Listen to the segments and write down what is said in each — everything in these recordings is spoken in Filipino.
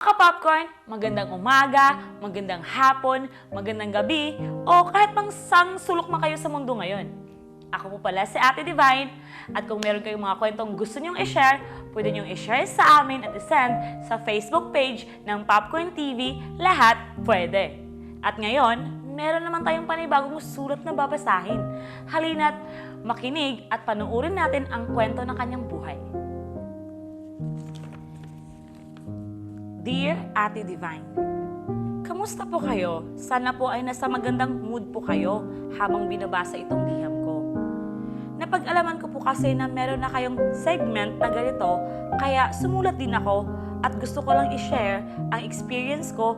Ka-popcorn, magandang umaga, magandang hapon, magandang gabi, o kahit pang sang sulok man kayo sa mundo ngayon. Ako po pala si Ate Divine, at kung meron kayong mga kwentong gusto nyong i-share, pwede nyong i-share sa amin at i-send sa Facebook page ng Popcorn TV, lahat pwede. At ngayon, meron naman tayong panibagong sulat na babasahin. Halina't makinig at panuorin natin ang kwento ng kanyang buhay. Dear Ate Divine, kamusta po kayo? Sana po ay nasa magandang mood po kayo habang binabasa itong liham ko. Napag-alaman ko po kasi na meron na kayong segment na ganito, kaya sumulat din ako at gusto ko lang i-share ang experience ko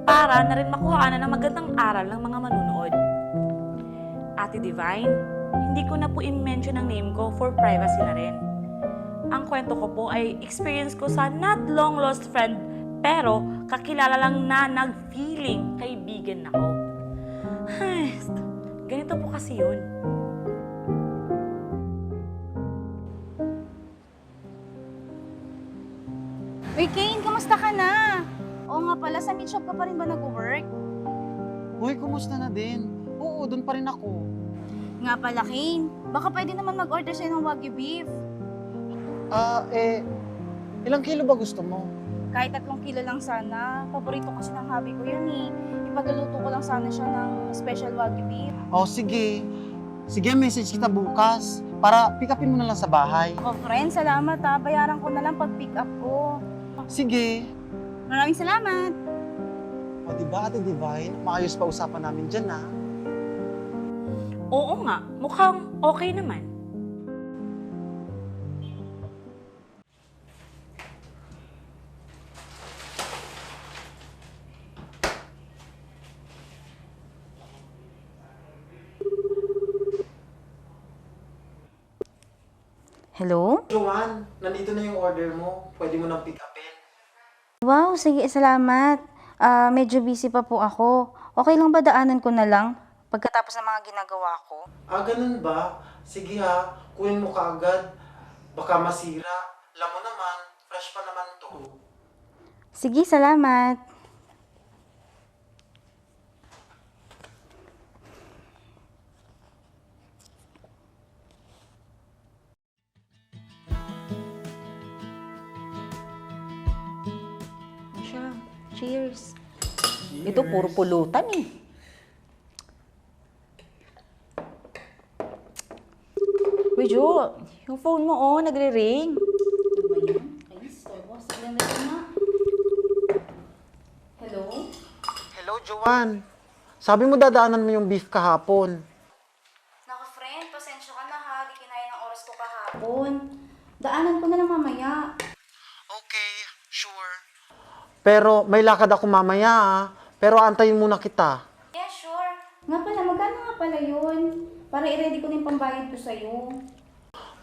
para na rin makuhaan ng magandang aral ng mga manunood. Ate Divine, hindi ko na po i-mention ang name ko for privacy na rin. Ang kwento ko po ay experience ko sa not long lost friend pero kakilala lang na nag-feeling kaibigan ako. Ay, ganito po kasi yun. Uy, Kane, kamusta ka na? Oo nga pala, sa meat shop ka pa rin ba nag-work? Uy, kumusta na din? Oo, doon pa rin ako. Nga pala, Kane, baka pwede naman mag-order sa'yo ng Wagyu beef. Ilang kilo ba gusto mo? Kahit 3 kilo lang sana. Paborito kasi ng hobby ko yun eh. Ipagluluto ko lang sana siya ng special Wagyu beef. Oh, sige. Sige, message kita bukas para pick upin mo na lang sa bahay. Ako, friend, salamat ha. Bayaran ko na lang pag pick up ko. Sige. Maraming salamat. O, diba, Ate Divine? Maayos pa usapan namin dyan, ha? Oo nga, mukhang okay naman. Hello? Joanne, nandito na yung order mo. Pwede mo nang pick upin. Wow, sige, salamat. Medyo busy pa po ako. Okay lang ba daanan ko na lang pagkatapos ng mga ginagawa ko? Ganun ba? Sige ha, kunin mo kaagad. Baka masira. Alam mo naman, fresh pa naman to. Sige, salamat. Cheers. Ito puro pulutan eh. Uy, Jo, yung phone mo nagre-ring. Ano ba yan? Ay, boss. Ilan na na? Hello? Hello, Joanne. Sabi mo dadaanan mo yung beef kahapon. Naka, friend. Pasensya ka na ha. Di kinaya ng oras ko kahapon. Daanan ko na lang mamaya. Okay, sure. Pero may lakad ako mamaya, ha? Pero antayin muna kita. Yeah, sure. Nga pala, magkano nga pala yun? Para i-ready ko na yung pambayad ko sa'yo.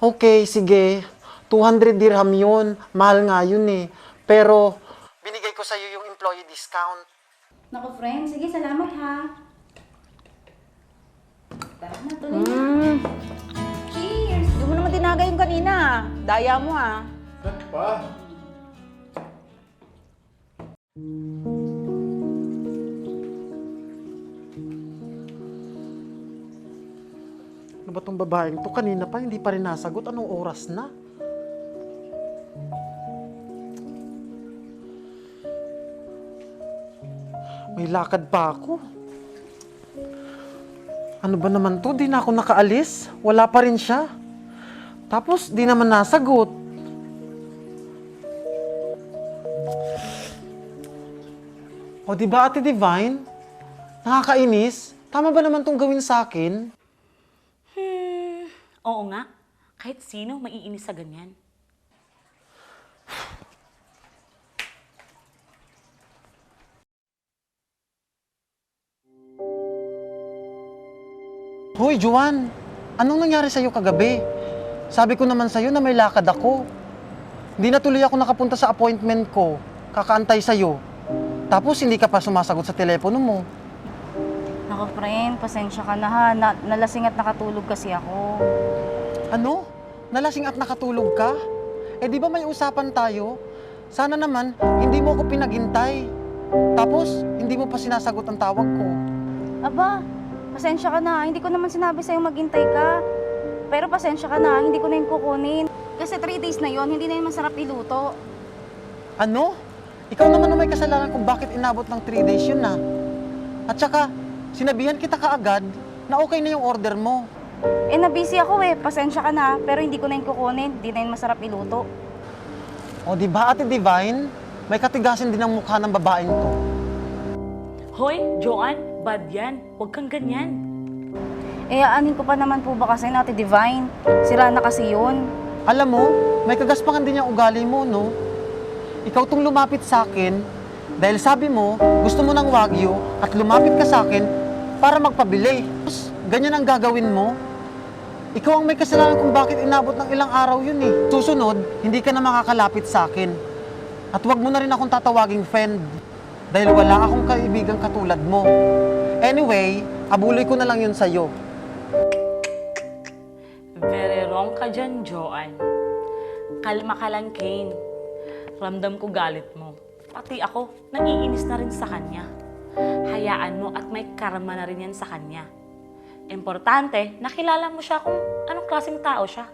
Okay, sige. 200 dirham yun. Mahal nga yun eh. Pero binigay ko sa'yo yung employee discount. Naku, friend. Sige, salamat ha. Tara na, tuloy na. Cheers! Hindi mo naman tinagay yung kanina. Daya mo Ano ba tong babaeng to? Kanina pa, hindi pa rin nasagot. Anong oras na? May lakad pa ako. Ano ba naman to? Di na ako nakaalis. Wala pa rin siya. Tapos, di naman nasagot. O, di ba, Ate Divine? Nakakainis. Tama ba naman tong gawin sa akin? Oo nga. Kahit sino maiinis sa ganyan. Hoy, Juan! Anong nangyari sa'yo kagabi? Sabi ko naman sa'yo na may lakad ako. Hindi na tuloy ako nakapunta sa appointment ko. Kakaantay sa'yo. Tapos hindi ka pa sumasagot sa telepono mo. Naku, friend. Pasensya ka na ha. Nalasing at nakatulog kasi ako. Ano? Nalasing at nakatulog ka? Eh di ba may usapan tayo Sana naman, hindi mo ako pinaghintay. Tapos, hindi mo pa sinasagot ang tawag ko. Aba, pasensya ka na. Hindi ko naman sinabi sa'yo maghintay ka. Pero pasensya ka na, hindi ko na yun kukunin. Kasi 3 days na yon, hindi na yun masarap iluto. Ano? Ikaw naman ang may kasalanan kung bakit inabot ng 3 days yun na. At saka, sinabihan kita kaagad na okay na yung order mo. Eh, nabisi ako eh. Pasensya ka na, pero hindi ko na yun kukunin. Hindi na yun masarap iluto. O di ba, Ate Divine? May katigasin din ang mukha ng babaeng to. Hoy, Joanne, bad yan. Huwag kang ganyan. Eh, aanin ko pa naman po ba kasi na Ate Divine? Sira na kasi yun. Alam mo, may kagaspangan din yung ugali mo, no? Ikaw tong lumapit sa akin dahil sabi mo, gusto mo ng Wagyu at lumapit ka sa akin para magpabili. Tapos, ganyan ang gagawin mo? Ikaw ang may kasalanan kung bakit inabot ng ilang araw yun eh. Susunod, hindi ka na makakalapit sa akin. At wag mo na rin akong tatawaging friend dahil wala akong kaibigang katulad mo. Anyway, abuloy ko na lang yun sa'yo. Very wrong ka dyan, Joanne. Kalma ka lang, Kane. Ramdam ko galit mo. Pati ako, naiinis na rin sa kanya. Hayaan mo at may karma na rin yan sa kanya. Importante, nakilala mo siya kung anong klaseng tao siya.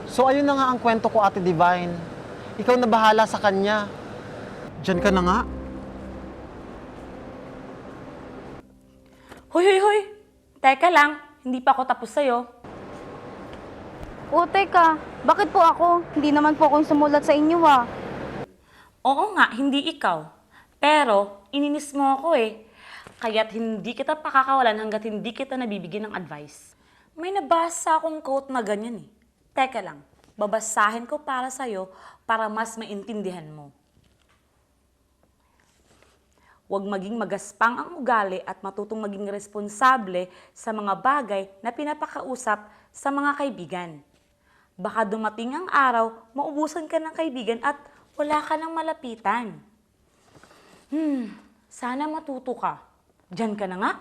So ayun na nga ang kwento ko, Ate Divine. Ikaw na bahala sa kanya. Diyan ka na nga. Hoy, hoy, hoy! Teka lang, hindi pa ako tapos sa'yo. O, teka. Bakit po ako? Hindi naman po ako yung sumulat sa inyo ah. Oo nga, hindi ikaw. Pero, ininis mo ako eh. Kaya't hindi kita pakakawalan hanggat hindi kita nabibigyan ng advice. May nabasa akong quote na ganyan eh. Teka lang, babasahin ko para sa'yo para mas maintindihan mo. Huwag maging magaspang ang ugali at matutong maging responsable sa mga bagay na pinapakausap sa mga kaibigan. Baka dumating ang araw, maubusan ka ng kaibigan at wala ka ng malapitan. Sana matuto ka. Diyan ka na nga.